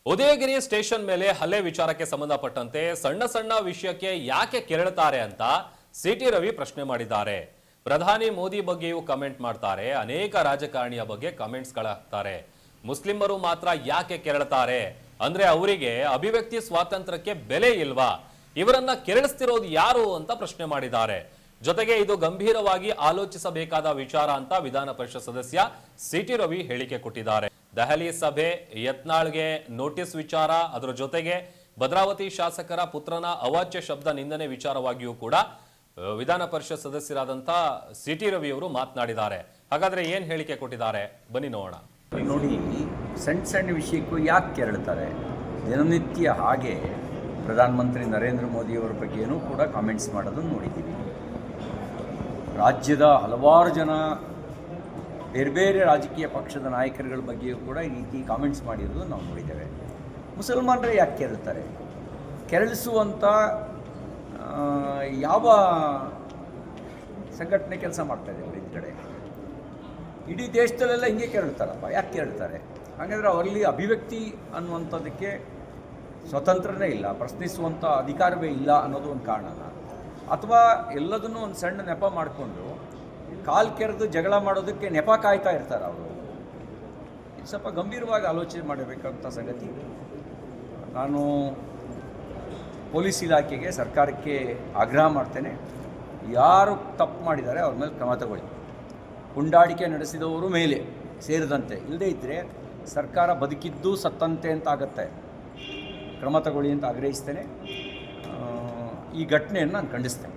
Udayagiri station ಮೇಲೆ ಹಲ್ಲೆ ವಿಚಾರಕ್ಕೆ ಸಂಬಂಧಪಟ್ಟಂತೆ ಸಣ್ಣ ಸಣ್ಣ ವಿಷಯಕ್ಕೆ ಯಾಕೆ ಕೆರಳುತ್ತಾರೆ ಅಂತ ಸಿಟಿ ರವಿ ಪ್ರಶ್ನೆ ಮಾಡಿದ್ದಾರೆ. ಪ್ರಧಾನಿ ಮೋದಿ ಬಗ್ಗೆಯೂ ಕಮೆಂಟ್ ಮಾಡ್ತಾರೆ, ಅನೇಕ ರಾಜಕಾರಣಿಯ ಬಗ್ಗೆ ಕಮೆಂಟ್ಸ್ ಹಾಕ್ತಾರೆ. ಮುಸ್ಲಿಮರು ಮಾತ್ರ ಯಾಕೆ ಕೆರಳುತ್ತಾರೆ ಅಂದ್ರೆ ಅವರಿಗೆ ಅಭಿವ್ಯಕ್ತಿ ಸ್ವಾತಂತ್ರ್ಯಕ್ಕೆ ಬೆಲೆ ಇಲ್ವಾ? ಇವರನ್ನ ಕೆರಳಿಸ್ತಿರೋದು ಯಾರು ಅಂತ ಪ್ರಶ್ನೆ ಮಾಡಿದ್ದಾರೆ. ಜೊತೆಗೆ ಇದು ಗಂಭೀರವಾಗಿ ಆಲೋಚಿಸಬೇಕಾದ ವಿಚಾರ ಅಂತ ವಿಧಾನ ಪರಿಷತ್ ಸದಸ್ಯ ಸಿಟಿ ರವಿ ಹೇಳಿಕೆ ಕೊಟ್ಟಿದ್ದಾರೆ. ದೆಹಲಿ ಸಭೆ, ಯತ್ನಾಳ್ಗೆ ನೋಟಿಸ್ ವಿಚಾರ, ಅದರ ಜೊತೆಗೆ ಭದ್ರಾವತಿ ಶಾಸಕರ ಪುತ್ರನ ಅವಾಚ್ಯ ಶಬ್ದ ನಿಂದನೆ ವಿಚಾರವಾಗಿಯೂ ಕೂಡ ವಿಧಾನ ಪರಿಷತ್ ಸದಸ್ಯರಾದಂತ ಸಿಟಿ ರವಿ ಅವರು ಮಾತನಾಡಿದ್ದಾರೆ. ಹಾಗಾದ್ರೆ ಏನ್ ಹೇಳಿಕೆ ಕೊಟ್ಟಿದ್ದಾರೆ ಬನ್ನಿ ನೋಡೋಣ. ನೋಡಿ, ಸಣ್ಣ ಸಣ್ಣ ವಿಷಯಕ್ಕೂ ಯಾಕೆ ಕೆರಳುತ್ತಾರೆ? ದಿನನಿತ್ಯ ಹಾಗೆ ಪ್ರಧಾನಮಂತ್ರಿ ನರೇಂದ್ರ ಮೋದಿಯವರ ಬಗ್ಗೆಯೂ ಕೂಡ ಕಾಮೆಂಟ್ಸ್ ಮಾಡೋದನ್ನು ನೋಡಿದ್ದೀವಿ. ರಾಜ್ಯದ ಹಲವಾರು ಜನ ಬೇರೆ ಬೇರೆ ರಾಜಕೀಯ ಪಕ್ಷದ ನಾಯಕರುಗಳ ಬಗ್ಗೆಯೂ ಕೂಡ ಈ ರೀತಿ ಕಾಮೆಂಟ್ಸ್ ಮಾಡಿರೋದು ನಾವು ನೋಡಿದ್ದೇವೆ. ಮುಸಲ್ಮಾನರೇ ಯಾಕೆ ಕೆರಳುತ್ತಾರೆ? ಕೆರಳಿಸುವಂಥ ಯಾವ ಸಂಘಟನೆ ಕೆಲಸ ಮಾಡ್ತಾಯಿದೆ ಈ ಕಡೆ? ಇಡೀ ದೇಶದಲ್ಲೆಲ್ಲ ಹಿಂಗೆ ಕೆರಳುತ್ತಾರಪ್ಪ. ಯಾಕೆ ಕೆರಳುತ್ತಾರೆ? ಹಾಗಾದರೆ ಅವರಲ್ಲಿ ಅಭಿವ್ಯಕ್ತಿ ಅನ್ನುವಂಥದ್ದಕ್ಕೆ ಸ್ವತಂತ್ರನೇ ಇಲ್ಲ, ಪ್ರಶ್ನಿಸುವಂಥ ಅಧಿಕಾರವೇ ಇಲ್ಲ ಅನ್ನೋದು ಒಂದು ಕಾರಣನ? ಅಥವಾ ಎಲ್ಲದನ್ನೂ ಒಂದು ಸಣ್ಣ ನೆಪ ಮಾಡಿಕೊಂಡು ಕಾಲು ಕೆರೆದು ಜಗಳ ಮಾಡೋದಕ್ಕೆ ನೆಪ ಕಾಯ್ತಾ ಇರ್ತಾರೆ ಅವರು? ಇದು ಸ್ವಲ್ಪ ಗಂಭೀರವಾಗಿ ಆಲೋಚನೆ ಮಾಡಬೇಕಂತ ಸಂಗತಿ. ನಾನು ಪೊಲೀಸ್ ಇಲಾಖೆಗೆ, ಸರ್ಕಾರಕ್ಕೆ ಆಗ್ರಹ ಮಾಡ್ತೇನೆ, ಯಾರು ತಪ್ಪು ಮಾಡಿದ್ದಾರೆ ಅವ್ರ ಮೇಲೆ ಕ್ರಮ ತಗೊಳ್ಳಿ. ಪುಂಡಾಟಿಕೆ ನಡೆಸಿದವರು ಮೇಲೆ ಸೇರಿದಂತೆ, ಇಲ್ಲದೇ ಇದ್ದರೆ ಸರ್ಕಾರ ಬದುಕಿದ್ದು ಸತ್ತಂತೆ ಅಂತ ಆಗುತ್ತೆ. ಕ್ರಮ ತಗೊಳ್ಳಿ ಅಂತ ಆಗ್ರಹಿಸ್ತೇನೆ. ಈ ಘಟನೆಯನ್ನು ನಾನು ಖಂಡಿಸ್ತೇನೆ.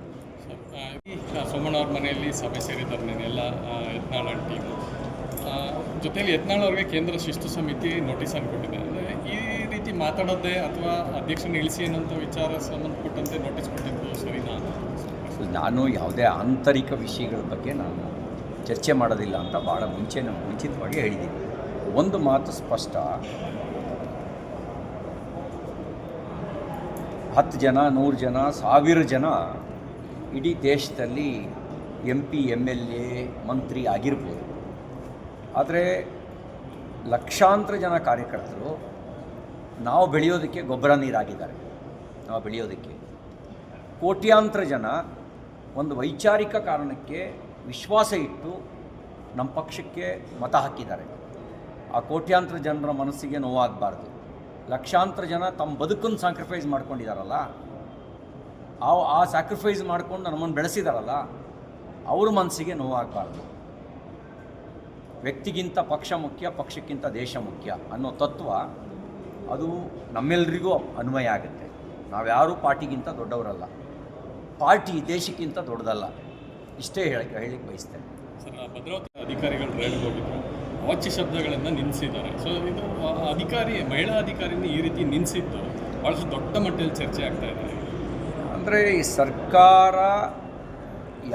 ಸೋಮಣ್ಣ ಅವ್ರ ಮನೆಯಲ್ಲಿ ಸಭೆ ಸೇರಿದ್ದಾರೆ ಎಲ್ಲ ಯತ್ನಾಳ್ ಟೀಮು ಜೊತೆಯಲ್ಲಿ ಯತ್ನಾಳ್ ಅವ್ರಿಗೆ ಕೇಂದ್ರ ಶಿಸ್ತು ಸಮಿತಿ ನೋಟಿಸನ್ನು ಕೊಟ್ಟಿದೆ. ಅಂದರೆ ಈ ರೀತಿ ಮಾತಾಡೋದೇ ಅಥವಾ ಅಧ್ಯಕ್ಷನ ಇಳಿಸಿ ಅನ್ನೋಂಥ ವಿಚಾರ ಸಂಬಂಧಪಟ್ಟಂತೆ ನೋಟಿಸ್ ಕೊಟ್ಟಿದ್ದು ಸರಿನಾ? ನಾನು ಯಾವುದೇ ಆಂತರಿಕ ವಿಷಯಗಳ ಬಗ್ಗೆ ನಾನು ಚರ್ಚೆ ಮಾಡೋದಿಲ್ಲ ಅಂತ ಭಾಳ ಮುಂಚಿತವಾಗಿ ಹೇಳಿದ್ದೀನಿ. ಒಂದು ಮಾತು ಸ್ಪಷ್ಟ, 10 ಜನ, 100 ಜನ, 1000 ಜನ ಇಡೀ ದೇಶದಲ್ಲಿ MP, MLA, ಮಂತ್ರಿ ಆಗಿರ್ಬೋದು. ಆದರೆ ಲಕ್ಷಾಂತರ ಜನ ಕಾರ್ಯಕರ್ತರು ನಾವು ಬೆಳೆಯೋದಕ್ಕೆ ಗೊಬ್ಬರ ನೀರಾಗಿದ್ದಾರೆ. ನಾವು ಬೆಳೆಯೋದಕ್ಕೆ ಕೋಟ್ಯಾಂತರ ಜನ ಒಂದು ವೈಚಾರಿಕ ಕಾರಣಕ್ಕೆ ವಿಶ್ವಾಸ ಇಟ್ಟು ನಮ್ಮ ಪಕ್ಷಕ್ಕೆ ಮತ ಹಾಕಿದ್ದಾರೆ. ಆ ಕೋಟ್ಯಾಂತರ ಜನರ ಮನಸ್ಸಿಗೆ ನೋವಾಗಬಾರ್ದು. ಲಕ್ಷಾಂತರ ಜನ ತಮ್ಮ ಬದುಕನ್ನು ಸ್ಯಾಕ್ರಿಫೈಸ್ ಮಾಡ್ಕೊಂಡಿದ್ದಾರಲ್ಲ, ಆ ಸ್ಯಾಕ್ರಿಫೈಸ್ ಮಾಡ್ಕೊಂಡು ನಮ್ಮನ್ನು ಬೆಳೆಸಿದಾರಲ್ಲ, ಅವ್ರ ಮನಸ್ಸಿಗೆ ನೋವಾಗಬಾರ್ದು. ವ್ಯಕ್ತಿಗಿಂತ ಪಕ್ಷ ಮುಖ್ಯ, ಪಕ್ಷಕ್ಕಿಂತ ದೇಶ ಮುಖ್ಯ ಅನ್ನೋ ತತ್ವ ಅದು ನಮ್ಮೆಲ್ಲರಿಗೂ ಅನ್ವಯ ಆಗುತ್ತೆ. ನಾವ್ಯಾರೂ ಪಾರ್ಟಿಗಿಂತ ದೊಡ್ಡವರಲ್ಲ, ಪಾರ್ಟಿ ದೇಶಕ್ಕಿಂತ ದೊಡ್ಡದಲ್ಲ. ಇಷ್ಟೇ ಹೇಳಲಿಕ್ಕೆ ಬಯಸ್ತೇನೆ. ಸರ್, ಭದ್ರಾವತಿ ಅಧಿಕಾರಿಗಳು ರೇಡ್ ಹೋಗಿದ್ರು, ಅವಾಚ್ಯ ಶಬ್ದಗಳನ್ನು ನಿಲ್ಲಿಸಿದ್ದಾರೆ. ಸೊ ಇದು ಮಹಿಳಾ ಅಧಿಕಾರಿನ ಈ ರೀತಿ ನಿಲ್ಲಿಸಿದ್ದು ಭಾಳಷ್ಟು ದೊಡ್ಡ ಮಟ್ಟದಲ್ಲಿ ಚರ್ಚೆ ಆಗ್ತಾ ಇದೆ. ಅಂದರೆ ಈ ಸರ್ಕಾರ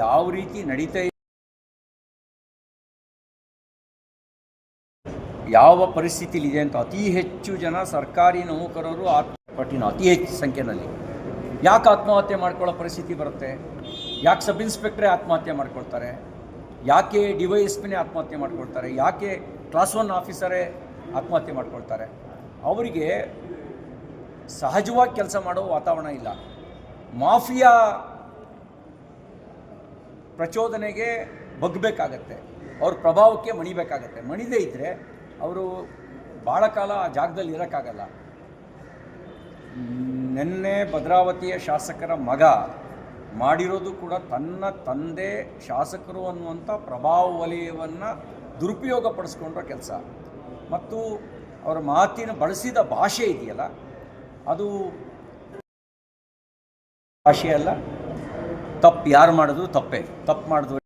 ಯಾವ ರೀತಿ ನಡೀತಾ ಇದೆ, ಯಾವ ಪರಿಸ್ಥಿತಿಲಿದೆ ಅಂತ ಅತಿ ಹೆಚ್ಚು ಜನ ಸರ್ಕಾರಿ ನೌಕರರು ಆತ್ಮಹತ್ಯೆ ಅತಿ ಹೆಚ್ಚು ಸಂಖ್ಯೆಯಲ್ಲಿ. ಯಾಕೆ ಆತ್ಮಹತ್ಯೆ ಮಾಡ್ಕೊಳ್ಳೋ ಪರಿಸ್ಥಿತಿ ಬರುತ್ತೆ? ಯಾಕೆ ಸಬ್ ಇನ್ಸ್ಪೆಕ್ಟ್ರೇ ಆತ್ಮಹತ್ಯೆ ಮಾಡ್ಕೊಳ್ತಾರೆ? ಯಾಕೆ DYSPನೇ ಆತ್ಮಹತ್ಯೆ ಮಾಡ್ಕೊಳ್ತಾರೆ? ಯಾಕೆ ಕ್ಲಾಸ್ 1 ಆಫೀಸರೇ ಆತ್ಮಹತ್ಯೆ ಮಾಡ್ಕೊಳ್ತಾರೆ? ಅವರಿಗೆ ಸಹಜವಾಗಿ ಕೆಲಸ ಮಾಡೋ ವಾತಾವರಣ ಇಲ್ಲ. ಮಾಫಿಯಾ ಪ್ರಚೋದನೆಗೆ ಬಗ್ಗಬೇಕಾಗತ್ತೆ, ಅವ್ರ ಪ್ರಭಾವಕ್ಕೆ ಮಣಿಬೇಕಾಗತ್ತೆ. ಮಣಿದೇ ಇದ್ದರೆ ಅವರು ಭಾಳ ಕಾಲ ಆ ಜಾಗದಲ್ಲಿ ಇರೋಕ್ಕಾಗಲ್ಲ. ನಿನ್ನೆ ಭದ್ರಾವತಿಯ ಶಾಸಕರ ಮಗ ಮಾಡಿರೋದು ಕೂಡ ತನ್ನ ತಂದೆ ಶಾಸಕರು ಅನ್ನುವಂಥ ಪ್ರಭಾವ ವಲಯವನ್ನು ದುರುಪಯೋಗ ಪಡಿಸ್ಕೊಂಡ್ರ ಕೆಲಸ. ಮತ್ತು ಅವರ ಮಾತಿನ ಬಳಸಿದ ಭಾಷೆ ಇದೆಯಲ್ಲ, ಅದು ಭಾಷೆ ಅಲ್ಲ. ತಪ್ಪು ಯಾರು ಮಾಡಿದ್ರು ತಪ್ಪೇ. ತಪ್ಪು ಮಾಡಿದ್ರು